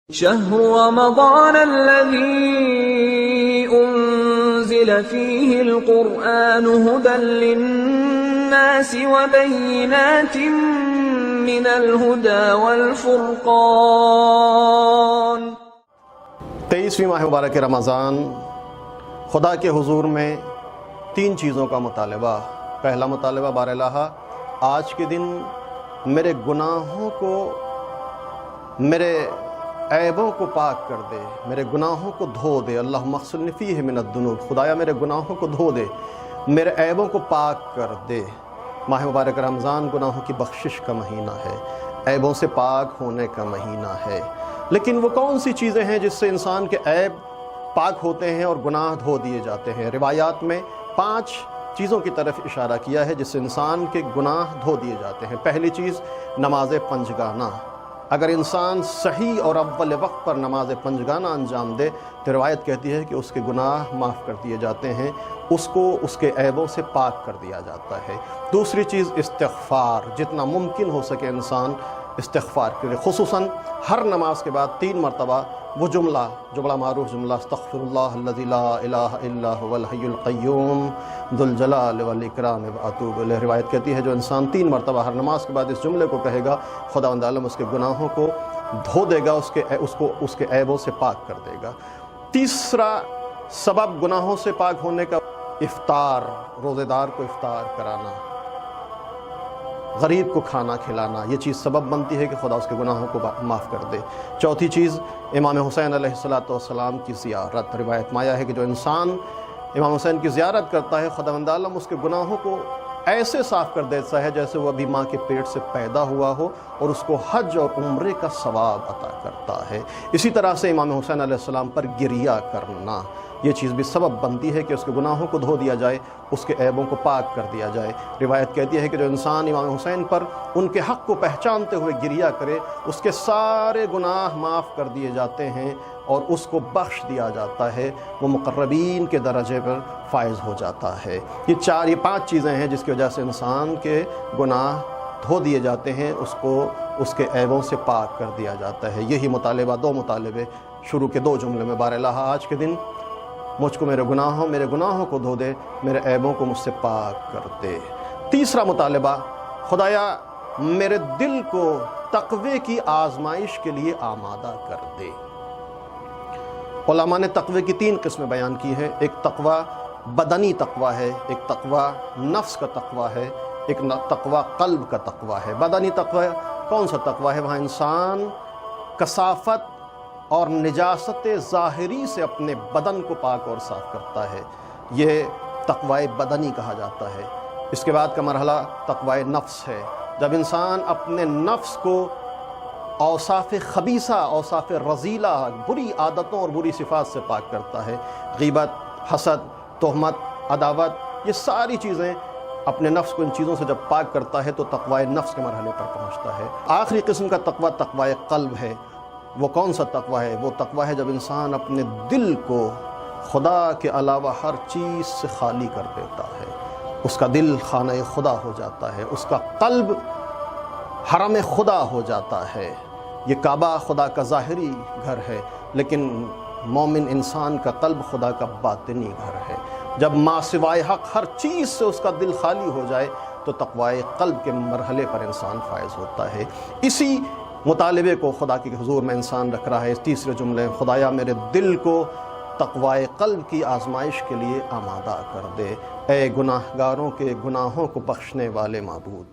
شهر رمضان الذي أنزل فيه القرآن هدى للناس وبينات من الهدى والفرقان۔ 23ویں ماہ مبارک رمضان، خدا کے حضور میں 3 چیزوں کا مطالبہ۔ پہلا مطالبہ باراللہ، آج کے دن میرے گناہوں کو، میرے عیبوں کو پاک کر دے، میرے گناہوں کو دھو دے۔ اللہم اغسلنی فیہ من الذنوب، خدایا میرے گناہوں کو دھو دے، میرے عیبوں کو پاک کر دے۔ ماہ مبارک رمضان گناہوں کی بخشش کا مہینہ ہے، عیبوں سے پاک ہونے کا مہینہ ہے۔ لیکن وہ کون سی چیزیں ہیں جس سے انسان کے عیب پاک ہوتے ہیں اور گناہ دھو دیے جاتے ہیں؟ روایات میں 5 چیزوں کی طرف اشارہ کیا ہے جس سے انسان کے گناہ دھو دیے جاتے ہیں۔ پہلی چیز نماز پنجگانہ۔ اگر انسان صحیح اور اول وقت پر نماز پنجگانہ انجام دے تو روایت کہتی ہے کہ اس کے گناہ معاف کر دیے جاتے ہیں، اس کو اس کے عیبوں سے پاک کر دیا جاتا ہے۔ دوسری چیز استغفار، جتنا ممکن ہو سکے انسان استغفار کرے، خصوصاً ہر نماز کے بعد 3 مرتبہ وہ جملہ معروف جملہ استغفر اللہ الذی لا الہ الا هو الحی القیوم ذو الجلال والاکرام واتوب الیہ۔ روایت کہتی ہے جو انسان 3 مرتبہ ہر نماز کے بعد اس جملے کو کہے گا، خداوند عالم اس کے گناہوں کو دھو دے گا، اس کے عیبوں سے پاک کر دے گا۔ تیسرا سبب گناہوں سے پاک ہونے کا افطار، روزے دار کو افطار کرانا، غریب کو کھانا کھلانا، یہ چیز سبب بنتی ہے کہ خدا اس کے گناہوں کو معاف کر دے۔ چوتھی چیز امام حسین علیہ السلام کی زیارت۔ روایت میں آیا ہے کہ جو انسان امام حسین کی زیارت کرتا ہے، خداوند عالم اس کے گناہوں کو ایسے صاف کر دیتا ہے جیسے وہ ابھی ماں کے پیٹ سے پیدا ہوا ہو، اور اس کو حج اور عمرے کا ثواب عطا کرتا ہے۔ اسی طرح سے امام حسین علیہ السلام پر گریہ کرنا، یہ چیز بھی سبب بنتی ہے کہ اس کے گناہوں کو دھو دیا جائے، اس کے عیبوں کو پاک کر دیا جائے۔ روایت کہتی ہے کہ جو انسان امام حسین پر ان کے حق کو پہچانتے ہوئے گریہ کرے، اس کے سارے گناہ معاف کر دیے جاتے ہیں اور اس کو بخش دیا جاتا ہے، وہ مقربین کے درجے پر فائز ہو جاتا ہے۔ یہ 5 چیزیں ہیں جس کی وجہ سے انسان کے گناہ دھو دیے جاتے ہیں، اس کو اس کے عیبوں سے پاک کر دیا جاتا ہے۔ یہی مطالبہ، 2 مطالبے شروع کے 2 جملے میں، باراللہ آج کے دن مجھ کو میرے گناہوں کو دھو دے، میرے عیبوں کو مجھ سے پاک کر دے۔ تیسرا مطالبہ، خدایا میرے دل کو تقوی کی آزمائش کے لیے آمادہ کر دے۔ علماء نے تقوی کی 3 قسمیں بیان کی ہیں۔ ایک تقوی بدنی تقوی ہے، ایک تقوی نفس کا تقوی ہے، ایک تقوی قلب کا تقوی ہے۔ بدنی تقوی کون سا تقوی ہے؟ وہاں انسان کثافت اور نجاست ظاہری سے اپنے بدن کو پاک اور صاف کرتا ہے، یہ تقوی بدنی کہا جاتا ہے۔ اس کے بعد کا مرحلہ تقوی نفس ہے، جب انسان اپنے نفس کو اوصاف خبیثہ، اوصاف رذیلہ، بری عادتوں اور بری صفات سے پاک کرتا ہے۔ غیبت، حسد، تہمت، عداوت، یہ ساری چیزیں اپنے نفس کو ان چیزوں سے جب پاک کرتا ہے تو تقوی نفس کے مرحلے پر پہنچتا ہے۔ آخری قسم کا تقوی تقوی قلب ہے۔ وہ کون سا تقوی ہے؟ وہ تقوی ہے جب انسان اپنے دل کو خدا کے علاوہ ہر چیز سے خالی کر دیتا ہے، اس کا دل خانہ خدا ہو جاتا ہے، اس کا قلب حرم خدا ہو جاتا ہے۔ یہ کعبہ خدا کا ظاہری گھر ہے، لیکن مومن انسان کا قلب خدا کا باطنی گھر ہے۔ جب ما سوائے حق ہر چیز سے اس کا دل خالی ہو جائے تو تقوی قلب کے مرحلے پر انسان فائز ہوتا ہے۔ اسی مطالبے کو خدا کے حضور میں انسان رکھ رہا ہے اس تیسرے جملے، خدایا میرے دل کو تقوی قلب کی آزمائش کے لیے آمادہ کر دے، اے گناہگاروں کے گناہوں کو بخشنے والے معبود۔